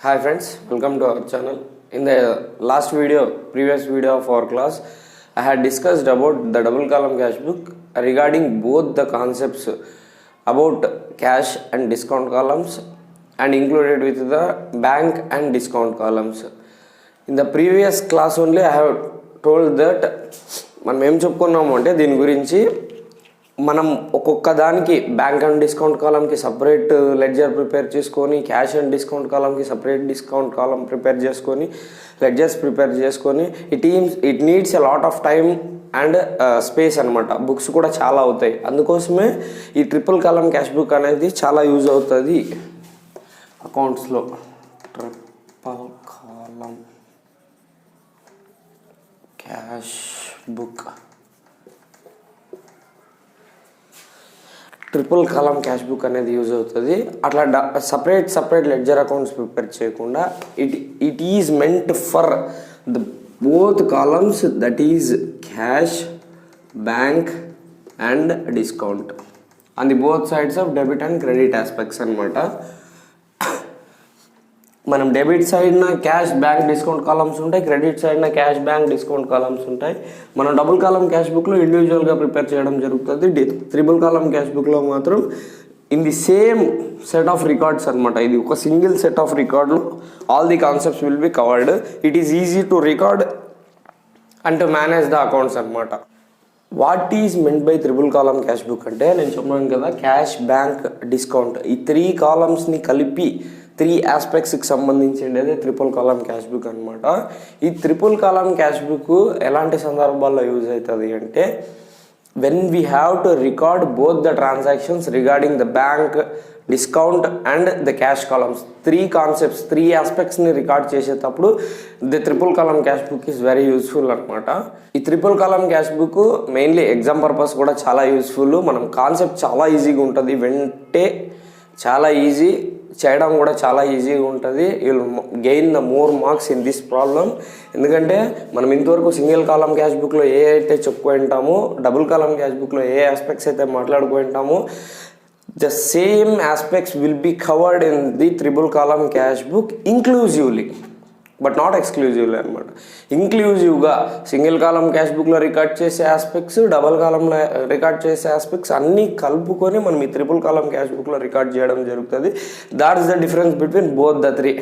Hi friends, welcome to our channel. In the previous video of our class, I had discussed about the double column cash book regarding both the concepts about cash and discount columns and included with the bank and discount columns. In the previous class only I have told that మనం ఏం చెప్పుకున్నాము అంటే దీని గురించి మనం ఒక్కొక్క దానికి bank and discount కాలంకి సపరేట్ లెడ్జర్ ప్రిపేర్ చేసుకొని క్యాష్ అండ్ డిస్కౌంట్ కాలంకి సపరేట్ డిస్కౌంట్ కాలం ప్రిపేర్ చేసుకొని లెడ్జర్స్ ప్రిపేర్ చేసుకొని it needs a lot of time and space అనమాట. బుక్స్ కూడా చాలా అవుతాయి. అందుకోసమే ఈ ట్రిపుల్ కాలం క్యాష్ బుక్ అనేది చాలా యూజ్ అవుతుంది అకౌంట్స్లో. Triple column cash book, triple column cash book అనేది యూజ్ అవుతుంది. అట్లా సపరేట్ లెడ్జర్ అకౌంట్స్ ప్రిపేర్ చేయకుండా it is meant for the both columns, that is cash, bank and discount on the both sides of debit and credit aspects అనమాట. మనం debit సైడ్న cash bank discount columns ఉంటాయి, credit సైడ్న cash bank discount columns ఉంటాయి. మనం double column cash బుక్లో ఇండివిజువల్గా prepare చేయడం జరుగుతుంది. త్రిబుల్ కాలం క్యాష్ బుక్లో మాత్రం in the same set of records అనమాట. ఇది ఒక సింగిల్ సెట్ ఆఫ్ రికార్డులు, all the concepts will be covered. It is easy to record and to manage the accounts అనమాట. What is meant by triple column cash book అంటే నేను చెప్పాను కదా, cash bank discount ఈ 3 కాలమ్స్ని కలిపి 3 ఆస్పెక్ట్స్కి సంబంధించిండేది ట్రిపుల్ కాలం క్యాష్ బుక్ అనమాట. ఈ triple column cash book ఎలాంటి సందర్భాల్లో యూజ్ అవుతుంది అంటే, when we have to record both the transactions regarding the bank, discount and the cash columns. 3 concepts, 3 ఆస్పెక్ట్స్ని రికార్డ్ చేసేటప్పుడు the triple column cash book is very useful అనమాట. ఈ triple column cash book mainly exam purpose కూడా చాలా useful. మనం concept చాలా ఈజీగా ఉంటుంది, వెంటే చాలా ఈజీ, చేయడం కూడా చాలా ఈజీగా ఉంటుంది. Will gain the more marks in this problem. ఎందుకంటే మనం ఇంతవరకు సింగిల్ కాలం క్యాష్ బుక్లో ఏ అయితే చెప్పుకుంటామో, డబుల్ కాలం క్యాష్ బుక్లో ఏ ఆస్పెక్ట్స్ అయితే మాట్లాడుకుంటామో, the same aspects will be covered in the triple column cash book inclusively, but not exclusively అనమాట. ఇంక్లూజివ్గా సింగిల్ కాలం క్యాష్ బుక్లో రికార్డ్ చేసే ఆస్పెక్ట్స్, డబల్ కాలంలో రికార్డ్ చేసే ఆస్పెక్ట్స్ అన్నీ కలుపుకొని మనం ఈ ట్రిపుల్ కాలం క్యాష్ బుక్లో రికార్డ్ చేయడం జరుగుతుంది. That is the difference between both the 3.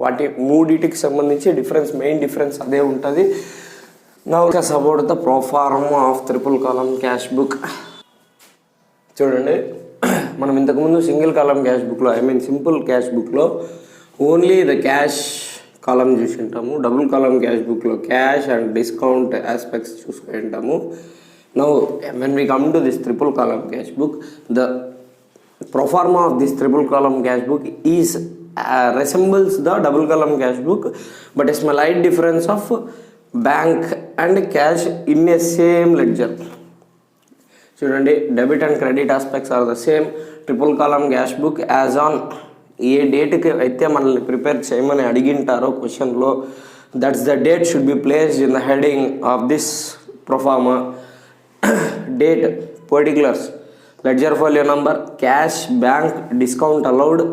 వాటి మూడిటికి సంబంధించి మెయిన్ డిఫరెన్స్ అదే ఉంటుంది. Now discuss about the proforma of triple column cash book. చూడండి, మనం ఇంతకుముందు సింగిల్ కాలం క్యాష్ బుక్లో, సింపుల్ క్యాష్ బుక్లో ఓన్లీ ద క్యాష్ కాలం చూసి ఉంటాము. డబుల్ కాలం క్యాష్ బుక్లో క్యాష్ అండ్ డిస్కౌంట్ ఆస్పెక్ట్స్ చూసుకుని ఉంటాము. Now when we come to this triple column cash book, the proforma of this triple column cash book is resembles the double column cash book, but a slight difference of bank and cash in a same ledger. చూడండి, debit and credit aspects are the same. Triple column cash book as on a డేట్కి అయితే మనల్ని prepare చేయమని అడిగింటారో క్వశ్చన్లో, that's the date should be placed in the heading of this proforma. Date, particulars, ledger folio number, cash bank discount allowed,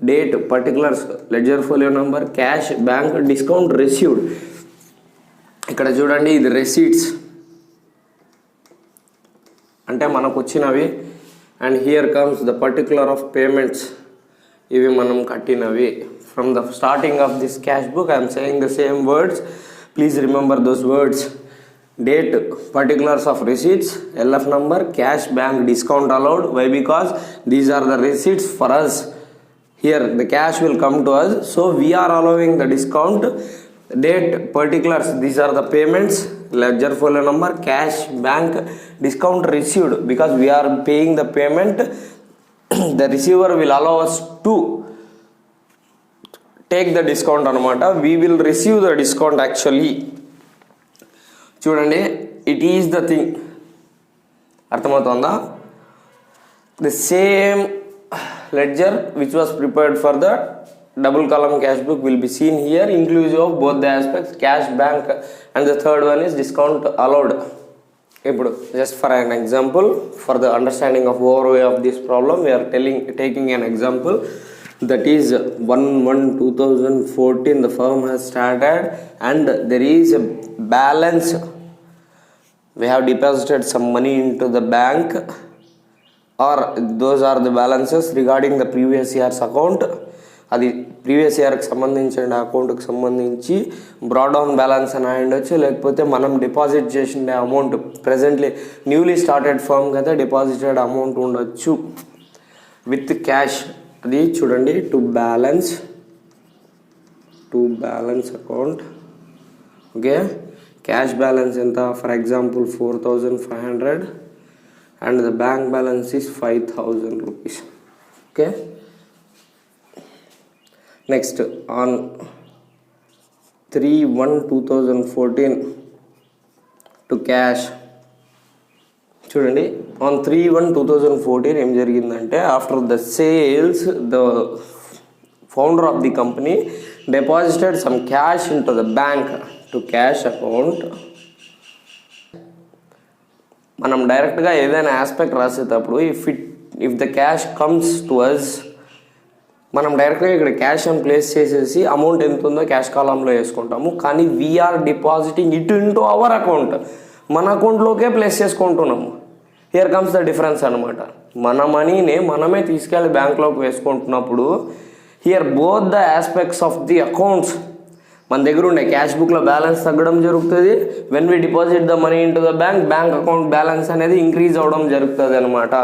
date, particulars, ledger folio number, cash bank discount received. ఇక్కడ చూడండి, ఇది receipts అంటే మనకు వచ్చినవి, and here comes the particular of payments, ఇవి మనం కట్టినవి. From the starting of this cash book I'm saying the same words, please remember those words. Date, particulars of receipts, LF number, cash bank discount allowed. Why? Because these are the receipts for us. Here the cash will come to us, so we are allowing the discount. Date, particulars, these are the payments, ledger folio number, cash bank discount received, because we are paying the payment. The receiver will allow us to take the discount anamata. We will receive the discount actually. చూడండి, it is the thing. అర్థమవుతుందా? The same ledger which was prepared for the double column cash book will be seen here, inclusive of both the aspects, cash bank and the third one is discount allowed. ఇప్పుడు just for an example, for the understanding of overview of this problem, we are taking an example. that is 1/1/2014 the firm has started, and there is a balance. We have deposited some money into the bank, or those are the balances regarding the previous year's account. అది previous ఇయర్కి సంబంధించిన అకౌంట్కి సంబంధించి broad on balance అని అయ్యుండొచ్చు, లేకపోతే మనం deposit చేసిన amount presently newly started firm కదా డిపాజిటెడ్ అమౌంట్ ఉండొచ్చు విత్ క్యాష్. అది చూడండి to balance account. Okay, cash balance ఎంత? For example 4,500 and the bank balance is 5,000 rupees. Okay, next on 3/1/2014 to cash. చూడండి ఆన్ 3/1/2014 ఏం జరిగిందంటే, after the sales the founder of the company deposited some cash in to the bank to cash account. మనం డైరెక్ట్గా ఏదైనా aspect రాసేటప్పుడు if the cash comes to us, మనం డైరెక్ట్గా ఇక్కడ క్యాష్ అని ప్లేస్ చేసేసి అమౌంట్ ఎంత ఉందో క్యాష్ కాలంలో వేసుకుంటాము. కానీ we're depositing it into our account, మన అకౌంట్లోకే ప్లేస్ చేసుకుంటున్నాము. హియర్ కమ్స్ ద డిఫరెన్స్ అనమాట. మన మనీని మనమే తీసుకెళ్ళి బ్యాంక్లోకి వేసుకుంటున్నప్పుడు here both the aspects of the accounts, మన దగ్గర ఉండే క్యాష్ బుక్లో బ్యాలెన్స్ తగ్గడం జరుగుతుంది. When we deposit the money in to the bank account balance అనేది ఇంక్రీజ్ అవ్వడం జరుగుతుంది అనమాట.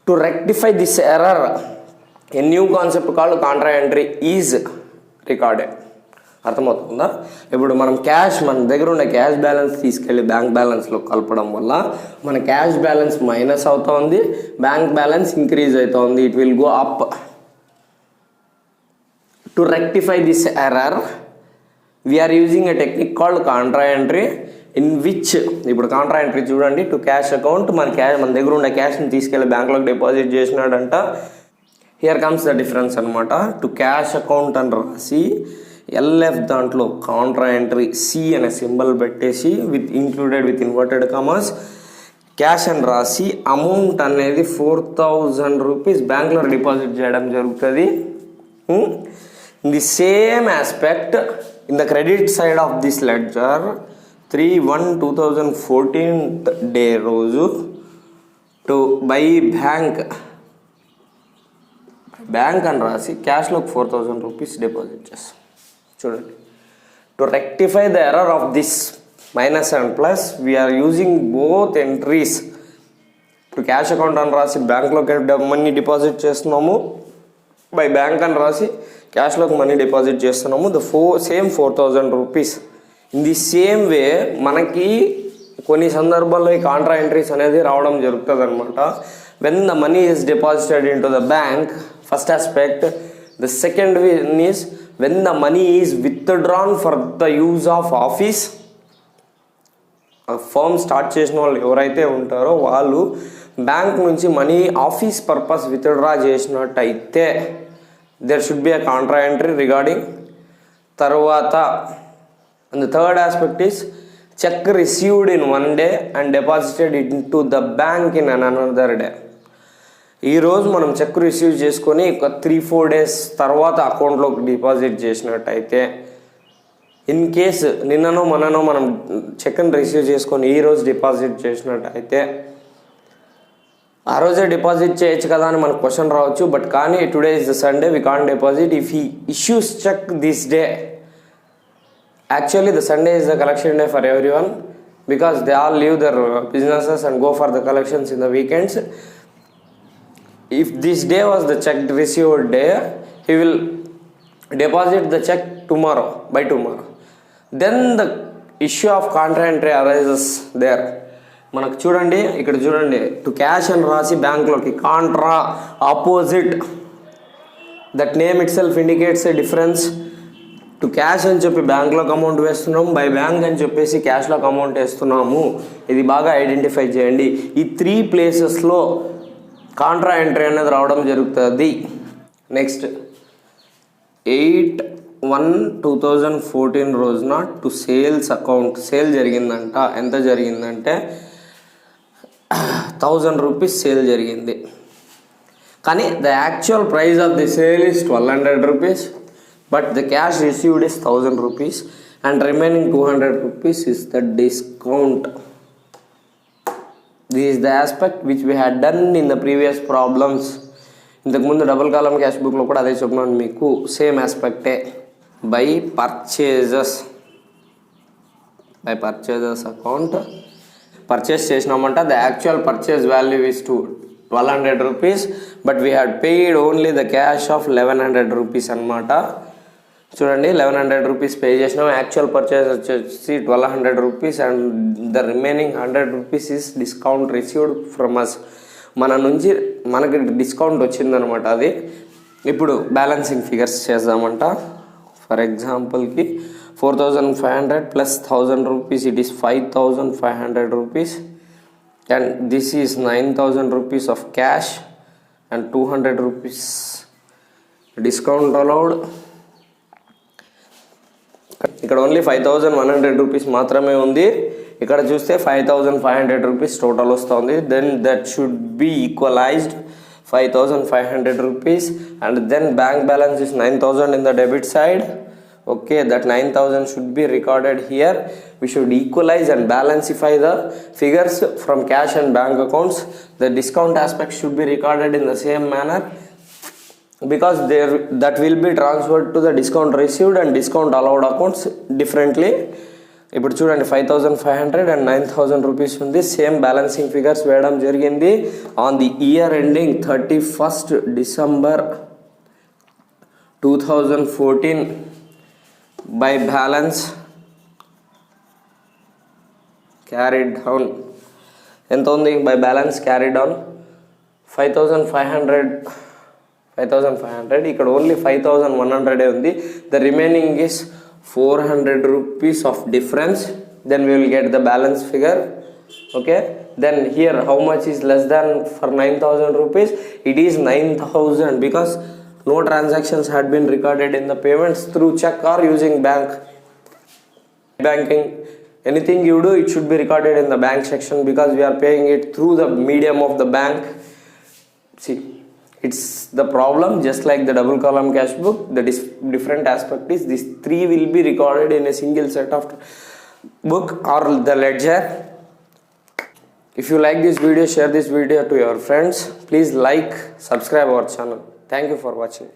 To rectify this error a new concept called contra entry is recorded. అర్థమవుతుందా? ఇప్పుడు మనం మన దగ్గర ఉన్న క్యాష్ బ్యాలెన్స్ తీసుకెళ్ళి బ్యాంక్ బ్యాలెన్స్లో కలపడం వల్ల మన క్యాష్ బ్యాలెన్స్ మైనస్ అవుతుంది, బ్యాంక్ బ్యాలెన్స్ ఇంక్రీజ్ అవుతుంది. It will go up. To rectify this error we are using a technique called contra entry, in which ఇప్పుడు కాంట్రా ఎంట్రీ చూడండి, టు క్యాష్ అకౌంట్ మన దగ్గర ఉన్న క్యాష్ని తీసుకెళ్ళి బ్యాంక్లోకి డిపాజిట్ చేసినాడంట. హియర్ కమ్స్ ద డిఫరెన్స్ అనమాట. టు క్యాష్ అకౌంట్ అని రాసి ఎల్ఎఫ్ దాంట్లో కాంట్రా ఎంట్రీ సి అనే సింబల్ పెట్టేసి included with inverted commas cash అని రాసి అమౌంట్ అనేది 4,000 రూపీస్ బ్యాంక్లో డిపాజిట్ చేయడం జరుగుతుంది. In the same aspect in the credit side of this ledger 3/1/2014 day రోజు టు బై బ్యాంక్ అని రాసి క్యాష్లోకి 4,000 రూపీస్ డిపాజిట్ చేస్తాం. చూడండి, to rectify the error of this minus and plus we are using both entries. To cash account అని రాసి బ్యాంక్లోకి money deposit చేస్తున్నాము, బై బ్యాంక్ అని రాసి క్యాష్లోకి మనీ డిపాజిట్ చేస్తున్నాము. Same 4,000 rupees. In the same way మనకి కొన్ని సందర్భాల్లో ఈ కాంట్రా ఎంట్రీస్ అనేది రావడం జరుగుతుంది అనమాట. When the money is deposited in to the bank, first aspect. The second one is when the money is withdrawn for the use of office. Firm start చేసిన వాళ్ళు ఎవరైతే ఉంటారో వాళ్ళు బ్యాంక్ నుంచి మనీ ఆఫీస్ పర్పస్ విత్డ్రా చేసినట్టయితే there should be a contra entry regarding. తర్వాత and the third aspect is check received in one day and deposited into the bank in another day. ఈరోజు మనం చెక్ రిసీవ్ చేసుకొని ఒక 3-4 days తర్వాత అకౌంట్లోకి deposit చేసినట్టయితే, in case నిన్ననో మననో మనం చెక్ని రిసీవ్ చేసుకొని ఈరోజు డిపాజిట్ చేసినట్టయితే ఆ రోజే డిపాజిట్ చేయొచ్చు కదా అని మనకు క్వశ్చన్ రావచ్చు. బట్ కానీ today is the Sunday, we can't deposit if he issues cheque this day. Actually the Sunday is the collection day for every one, because they all leave their businesses and go for the collections in the weekends. If this day was the cheque received day, he will deposit the check by tomorrow. Then the issue of contra entry arises there. మనకు చూడండి, ఇక్కడ చూడండి, to cash అని రాసి బ్యాంక్లోకి Contra opposite, that name it self indicates a difference. To cash అని చెప్పి బ్యాంక్లోకి అమౌంట్ వేస్తున్నాము, బై బ్యాంక్ అని చెప్పేసి క్యాష్లోకి అమౌంట్ వేస్తున్నాము. ఇది బాగా ఐడెంటిఫై చేయండి. ఈ 3 ప్లేసెస్లో కాంట్రా ఎంట్రీ అనేది రావడం జరుగుతుంది. నెక్స్ట్ 8/1/2014 రోజున టు సేల్స్ అకౌంట్ సేల్ జరిగిందంట. ఎంత జరిగిందంటే 1,000 రూపీస్ సేల్ జరిగింది. కానీ the actual price of the sale is 1200 rupees, but the cash received is 1000 rupees and remaining 200 rupees is the discount. This is the aspect which we had done in the previous problems. ఇంతకుముందు double column cash బుక్లో కూడా అదే చెప్పినాను మీకు, same ఆస్పెక్టే. By purchases account purchase చేసినామంట, the actual purchase value is 1200 rupees, but we had paid only the cash of 1100 rupees అనమాట. చూడండి 1100 rupees పే చేసినాం, యాక్చువల్ పర్చేస్ వచ్చేసి 1200 rupees and the remaining 100 rupees is discount received from us. మన నుంచి మనకి discount వచ్చిందనమాట. అది ఇప్పుడు బ్యాలెన్సింగ్ ఫిగర్స్ చేద్దామంట. ఫర్ ఎగ్జాంపుల్కి 4500 plus 1000 rupees, it is 5500 rupees, and this is 9000 rupees of cash and 200 rupees discount allowed. ఇక్కడ only 5100 rupees మాత్రమే ఉంది. ఇక్కడ చూస్తే 5500 rupees టోటల్ వస్తుంది. Then that should be equalised 5500 rupees and then bank balance is 9000 in the debit side. Okay, that 9000 should be recorded here. We should equalize and balancify the figures from cash and bank accounts. The discount aspect should be recorded in the same manner, because that will be transferred to the discount received and discount allowed accounts differently. ఇప్పుడు చూడండి 5500 and 9000 rupees ఉంది. Same balancing figures వేయడం జరిగింది on the year ending 31st December 2014 by balance carried down. ఎంత ఉంది by balance carry down? 5500. ఇక్కడ only 5100 ఉంది. The remaining is 400 rupees of difference. Then we will get the balance figure. Okay, then here how much is less than for 9000 rupees? It is 9000 because no transactions had been recorded in the payments through check or using banking. Anything you do, it should be recorded in the bank section, because we are paying it through the medium of the bank. See, it's the problem just like the double column cash book. The different aspect is these three will be recorded in a single set of book or the ledger. If you like this video, share this video to your friends. Please like, subscribe our channel. Thank you for watching.